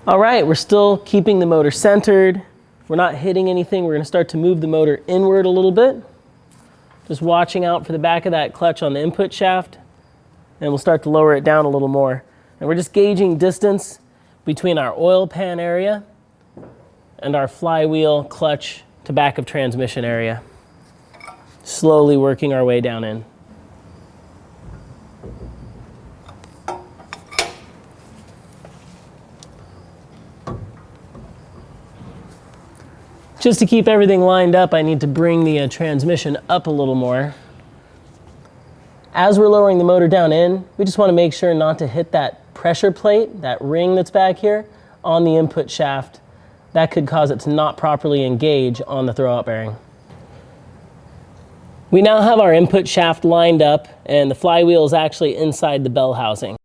All right, we're still keeping the motor centered. We're not hitting anything. We're going to start to move the motor inward a little bit. Just watching out for the back of that clutch on the input shaft. And we'll start to lower it down a little more. And we're just gauging distance between our oil pan area and our flywheel clutch to back of transmission area. Slowly working our way down in. Just to keep everything lined up, I need to bring the transmission up a little more. As we're lowering the motor down in, we just want to make sure not to hit that pressure plate, that ring that's back here, on the input shaft. That could cause it to not properly engage on the throwout bearing. We now have our input shaft lined up, and the flywheel is actually inside the bell housing.